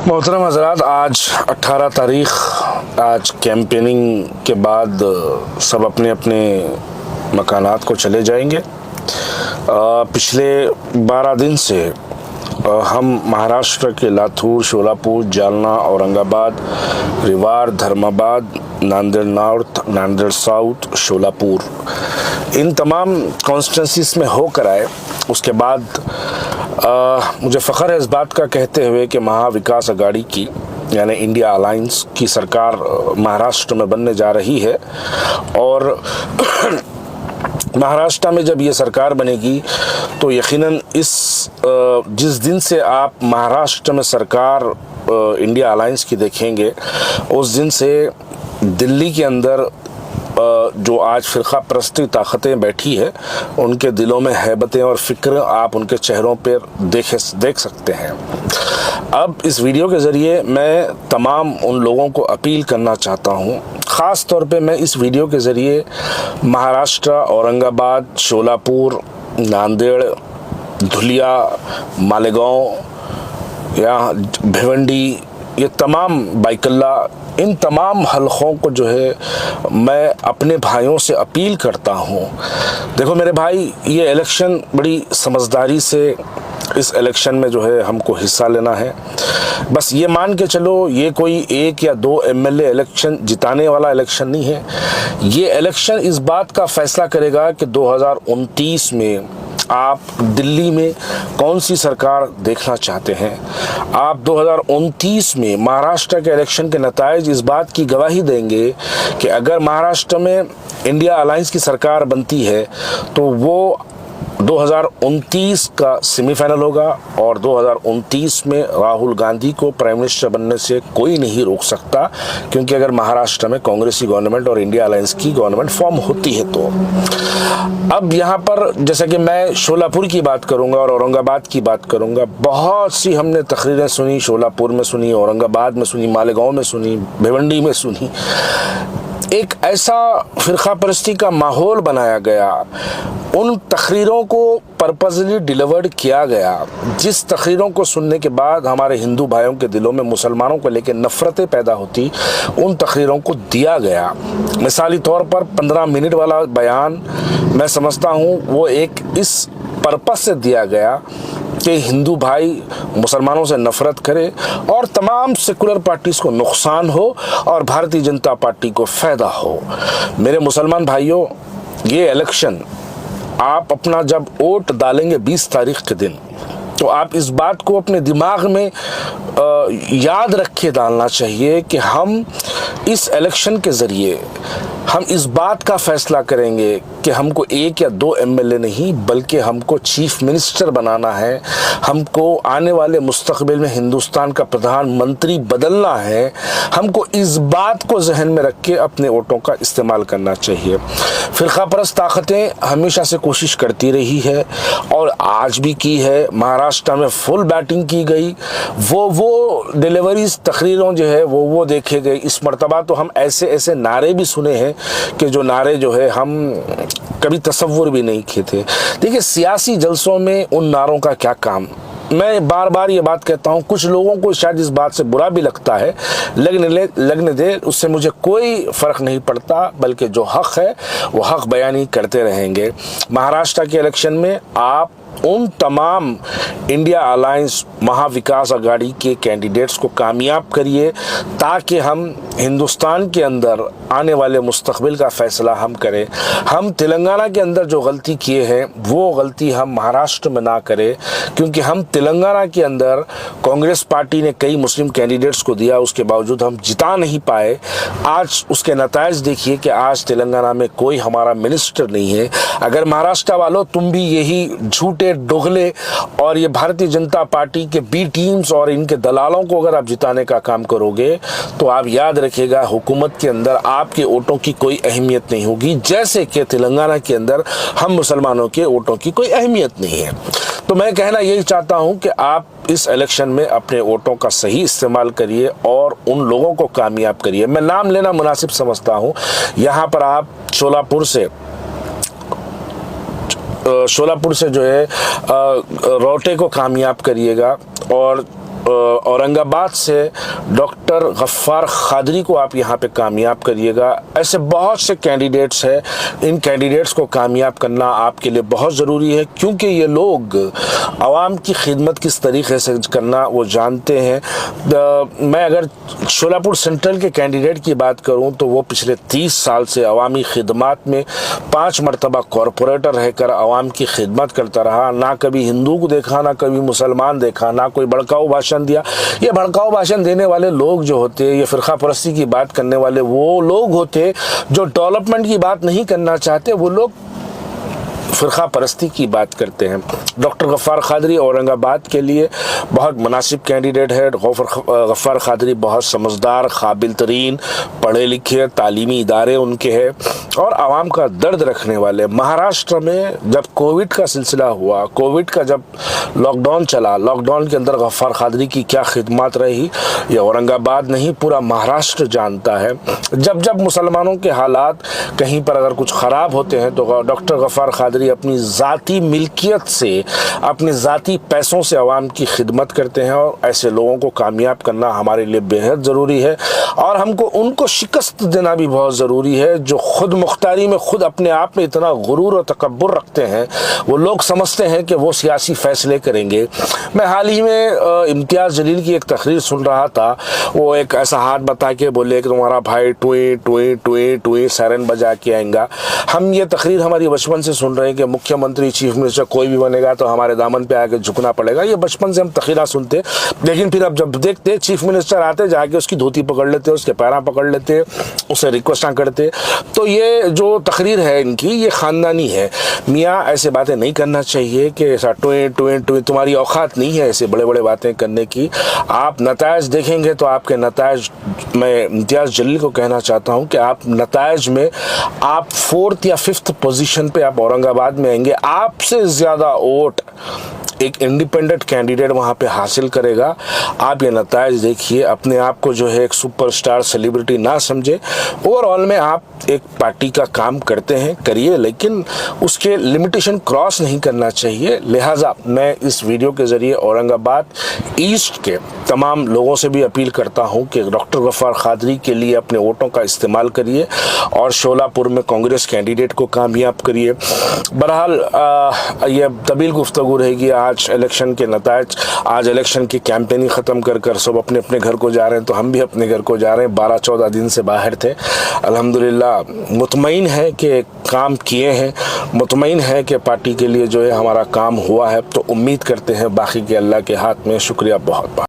मोहतरम हज़रात, आज 18 तारीख, आज कैंपेनिंग के बाद सब अपने अपने मकानात को चले जाएंगे। पिछले 12 दिन से हम महाराष्ट्र के लातूर, शोलापुर, जालना, औरंगाबाद, रिवाड़, धर्माबाद, नांदेड़ नॉर्थ, नांदेड़ साउथ, शोलापुर, इन तमाम कॉन्स्टिट्यूंसीज में होकर आए। उसके बाद मुझे फ़ख्र है इस बात का कहते हुए कि महाविकास अघाड़ी की यानी इंडिया अलायंस की सरकार महाराष्ट्र में बनने जा रही है। और महाराष्ट्र में जब ये सरकार बनेगी तो यकीनन जिस दिन से आप महाराष्ट्र में सरकार इंडिया अलायंस की देखेंगे, उस दिन से दिल्ली के अंदर जो आज फ़िरक़ा परस्ती ताकतें बैठी है, उनके दिलों में हैबतें और फ़िक्र आप उनके चेहरों पर देख सकते हैं। अब इस वीडियो के ज़रिए मैं तमाम उन लोगों को अपील करना चाहता हूँ, ख़ास तौर पे मैं इस वीडियो के ज़रिए महाराष्ट्र, औरंगाबाद, शोलापुर, नांदेड़, धुलिया, मालेगांव या भिवंडी, ये तमाम बाइकल्ला, इन तमाम हलकों को जो है मैं अपने भाइयों से अपील करता हूँ। देखो मेरे भाई, ये इलेक्शन बड़ी समझदारी से इस इलेक्शन में जो है हमको हिस्सा लेना है। बस ये मान के चलो, ये कोई 1 या 2 एमएलए इलेक्शन जिताने वाला इलेक्शन नहीं है। ये इलेक्शन इस बात का फैसला करेगा कि 2029 में आप दिल्ली में कौन सी सरकार देखना चाहते हैं। आप 2029 में महाराष्ट्र के इलेक्शन के नताइज इस बात की गवाही देंगे कि अगर महाराष्ट्र में इंडिया अलायंस की सरकार बनती है तो वो 2029 का सेमीफाइनल होगा और 2029 में राहुल गांधी को प्राइम मिनिस्टर बनने से कोई नहीं रोक सकता, क्योंकि अगर महाराष्ट्र में कांग्रेसी गवर्नमेंट और इंडिया अलायंस की गवर्नमेंट फॉर्म होती है तो। अब यहाँ पर जैसे कि मैं शोलापुर की बात करूँगा और औरंगाबाद की बात करूँगा, बहुत सी हमने तकरीरें सुनी, शोलापुर में सुनी, औरंगाबाद में सुनी, मालेगांव में सुनी, भिवंडी में सुनी। एक ऐसा फ़िरक़ा परस्ती का माहौल बनाया गया, उन तकरीरों को पर्पसली डिलीवर्ड किया गया, जिस तकरीरों को सुनने के बाद हमारे हिंदू भाइयों के दिलों में मुसलमानों को लेकर नफ़रतें पैदा होती, उन तकरीरों को दिया गया। मिसाली तौर पर 15 मिनट वाला बयान मैं समझता हूँ वो एक इस पर्पस से दिया गया कि हिंदू भाई मुसलमानों से नफ़रत करे और तमाम सेकुलर पार्टीज़ को नुकसान हो और भारतीय जनता पार्टी को फ़ायदा हो। मेरे मुसलमान भाइयों, ये इलेक्शन आप अपना जब वोट डालेंगे 20 तारीख के दिन, तो आप इस बात को अपने दिमाग में याद रख के डालना चाहिए कि हम इस इलेक्शन के ज़रिए हम इस बात का फ़ैसला करेंगे कि हमको 1 या 2 एमएलए नहीं, बल्कि हमको चीफ मिनिस्टर बनाना है। हमको आने वाले मुस्तकबिल में हिंदुस्तान का प्रधानमंत्री बदलना है। हमको इस बात को जहन में रख के अपने वोटों का इस्तेमाल करना चाहिए। फ़िरक़ा परस्त ताकतें हमेशा से कोशिश करती रही है और आज भी की है। महाराष्ट्र में फुल बैटिंग की गई, वो डिलीवरीज तकरीरों जो है वो देखे गए। इस मरतबा तो हम ऐसे नारे भी सुने हैं कि जो नारे जो है हम कभी तसव्वुर भी नहीं किए थे। देखिए, सियासी जलसों में उन नारों का क्या काम। मैं बार बार ये बात कहता हूँ, कुछ लोगों को शायद इस बात से बुरा भी लगता है, लगने दे, उससे मुझे कोई फ़र्क नहीं पड़ता, बल्कि जो हक़ है वो हक़ बयानी करते रहेंगे। महाराष्ट्र के इलेक्शन में आप उन तमाम इंडिया अलायंस महाविकास अघाड़ी के कैंडिडेट्स को कामयाब करिए ताकि हम हिंदुस्तान के अंदर आने वाले मुस्तकबिल का फ़ैसला हम करें। हम तेलंगाना के अंदर जो गलती किए हैं वो गलती हम महाराष्ट्र में ना करें, क्योंकि हम तेलंगाना के अंदर कांग्रेस पार्टी ने कई मुस्लिम कैंडिडेट्स को दिया, उसके बावजूद हम जिता नहीं पाए। आज उसके नताइज देखिए कि आज तेलंगाना में कोई हमारा मिनिस्टर नहीं है। अगर महाराष्ट्र वालों तुम भी यही झूठे डोगले और ये भारतीय जनता पार्टी के बी टीम्स और इनके दलालों को अगर आप जिताने का काम करोगे तो आप याद रखिएगा, हुकूमत के अंदर आपके वोटों की कोई अहमियत नहीं होगी, जैसे कि तेलंगाना के अंदर हम मुसलमानों के वोटों की कोई अहमियत नहीं है। तो मैं कहना यही चाहता हूं कि आप इस इलेक्शन में अपने वोटों का सही इस्तेमाल करिए और उन लोगों को कामयाब करिए। मैं नाम लेना मुनासिब समझता हूं। यहाँ पर आप शोलापुर से जो है रोटे को कामयाब करिएगा और औरंगाबाद से डॉक्टर गफ्फार कादरी को आप यहाँ पे कामयाब करिएगा। ऐसे बहुत से कैंडिडेट्स हैं, इन कैंडिडेट्स को कामयाब करना आपके लिए बहुत ज़रूरी है, क्योंकि ये लोग आवाम की खिदमत किस तरीके से करना वो जानते हैं। मैं अगर शोलापुर सेंट्रल के कैंडिडेट की बात करूं तो वो पिछले 30 साल से अवामी खिदमत में 5 मरतबा कॉरपोरेटर रहकर आवाम की खिदमत करता रहा। ना कभी हिंदू को देखा, ना कभी मुसलमान देखा, ना कोई भड़काऊ भाषण दिया। ये भड़काऊ भाषण देने वाले लोग जो होते, ये फ़िरका परस्ती की बात करने वाले वो लोग होते जो डेवलपमेंट की बात नहीं करना चाहते, वो लोग फ़िरका परस्ती की बात करते हैं। डॉक्टर गफ्फार कादरी औरंगाबाद के लिए बहुत मुनासिब कैंडिडेट है। गफ्फार कादरी बहुत समझदार, काबिल तरीन, पढ़े लिखे, तालीमी इदारे उनके हैं और आवाम का दर्द रखने वाले। महाराष्ट्र में जब कोविड का सिलसिला हुआ, कोविड का जब लॉकडाउन चला, लॉकडाउन के अंदर गफ्फार कादरी की क्या खिदमत रही, ये औरंगाबाद नहीं पूरा महाराष्ट्र जानता है। जब जब मुसलमानों के हालात कहीं पर अगर कुछ ख़राब होते हैं तो डॉक्टर गफ्फार कादरी अपनी ज़ाती मिल्कियत से, अपने ज़ाती पैसों से आवाम की खिदमत करते हैं और ऐसे लोगों को कामयाब करना हमारे लिए बेहद ज़रूरी है। और हमको उनको शिकस्त देना भी बहुत ज़रूरी है जो खुद मुख्तारी में, खुद अपने आप में इतना गुरूर और तकब्बुर रखते हैं। वो लोग समझते हैं कि वो सियासी फ़ैसले करेंगे। मैं हाल ही में इम्तियाज़ जलील की एक तकरीर सुन रहा था। वो एक ऐसा हाथ बता के बोले कि तुम्हारा भाई टुई टुई टुई टुई सायरन बजा के आएगा। हम ये तकरीर हमारी बचपन से सुन रहे हैं कि मुख्यमंत्री, चीफ मिनिस्टर कोई भी बनेगा तो हमारे दामन पे आके झुकना पड़ेगा। ये बचपन से हम तकरीरा सुनते, लेकिन फिर अब जब देखते चीफ मिनिस्टर आते, जाके उसकी धोती पकड़ लेते, उसके पैरा पकड़ लेते, उसे रिक्वेस्टां करते। तो ये जो तकरीर है इनकी, ये ख़ानदानी है। मियाँ ऐसे बातें नहीं करना चाहिए कि ऐसा टुए टुए टुए, तुम्हारी औकात नहीं है ऐसे बड़े बड़े बातें करने की। आप नतायज देखेंगे तो आपके नतायज, मैं इम्तियाज़ जलील को कहना चाहता हूँ कि आप नतायज में आप 4th या 5th पोजीशन पे आप औरंगाबाद में आएंगे। आपसे ज़्यादा वोट एक इंडिपेंडेंट कैंडिडेट वहाँ पे हासिल करेगा। आप ये नतायज देखिए। अपने आप को जो है एक सुपरस्टार सेलिब्रिटी ना समझे। ओवरऑल में आप एक पार्टी का काम करते हैं, करिए, लेकिन उसके लिमिटेशन क्रॉस नहीं करना चाहिए। लिहाजा मैं इस वीडियो के ज़रिए औरंगाबाद ईस्ट के तमाम लोगों से भी अपील करता हूं कि डॉक्टर गफ्फार कादरी के लिए अपने वोटों का इस्तेमाल करिए और शोलापुर में कांग्रेस कैंडिडेट को कामयाब करिए। बहरहाल ये तवील गुफ्तगू रहेगी। आज इलेक्शन के नतायज, आज इलेक्शन की कैंपेनिंग ख़त्म कर सब अपने अपने घर को जा रहे हैं, तो हम भी अपने घर को जा रहे हैं। 12-14 दिन से बाहर थे। अल्हम्दुलिल्लाह मुतमईन है कि काम किए हैं, मुतमईन है कि पार्टी के लिए जो है हमारा काम हुआ है। तो उम्मीद करते हैं बाकी के अल्लाह के हाथ में। शुक्रिया बहुत बहुत।